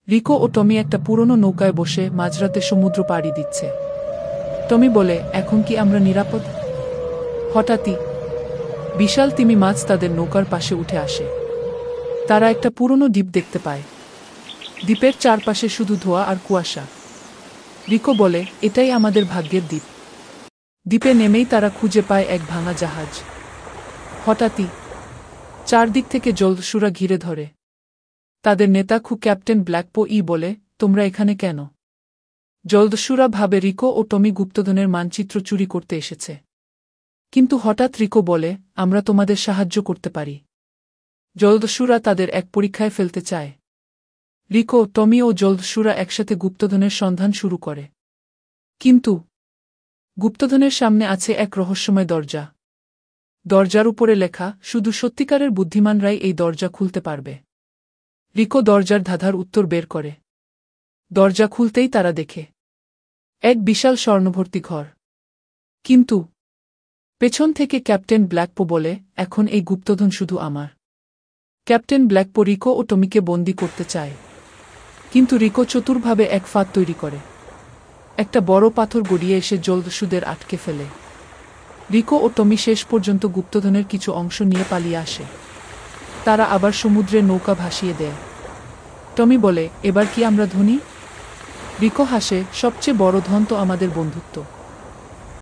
রিকো ও টমি একটা পুরনো নৌকায় বসে মাঝরাতে সমুদ্র পাড়ি দিচ্ছে। টমি বলে, এখন কি আমরা নিরাপদ? হঠাৎই বিশাল তিমি মাছ তাদের নৌকার পাশে উঠে আসে। তারা একটা পুরনো দ্বীপ দেখতে পায়। দ্বীপের চারপাশে শুধু ধোঁয়া আর কুয়াশা। রিকো বলে, এটাই আমাদের ভাগ্যের দ্বীপ। দ্বীপে নেমেই তারা খুঁজে পায় এক ভাঙা জাহাজ। হঠাৎই চারদিক থেকে জলদস্যুরা ঘিরে ধরে। তাদের নেতা ক্যাপ্টেন ব্ল্যাকপো বলে, তোমরা এখানে কেন? জলদস্যুরা ভাবে রিকো ও টমি গুপ্তধনের মানচিত্র চুরি করতে এসেছে। কিন্তু হঠাৎ রিকো বলে, আমরা তোমাদের সাহায্য করতে পারি। জলদস্যুরা তাদের এক পরীক্ষায় ফেলতে চায়। রিকো, টমি ও জলদস্যুরা একসাথে গুপ্তধনের সন্ধান শুরু করে। কিন্তু গুপ্তধনের সামনে আছে এক রহস্যময় দরজা। দরজার উপরে লেখা, শুধু সত্যিকারের বুদ্ধিমানরাই এই দরজা খুলতে পারবে। রিকো দরজার ধাঁধার উত্তর বের করে। দরজা খুলতেই তারা দেখে এক বিশাল স্বর্ণভর্তি ঘর। কিন্তু পেছন থেকে ক্যাপ্টেন ব্ল্যাকপো বলে, এখন এই গুপ্তধন শুধু আমার। ক্যাপ্টেন ব্ল্যাকপো রিকো ও টমিকে বন্দী করতে চায়। কিন্তু রিকো চতুরভাবে এক ফাঁদ তৈরি করে। একটা বড় পাথর গড়িয়ে এসে জলদস্যুদের আটকে ফেলে। রিকো ও টমি শেষ পর্যন্ত গুপ্তধনের কিছু অংশ নিয়ে পালিয়ে আসে। তারা আবার সমুদ্রে নৌকা ভাসিয়ে দেয়। টমি বলে, এবার কি আমরা ধনী? রিকো হাসে, সবচেয়ে বড় ধন তো আমাদের বন্ধুত্ব।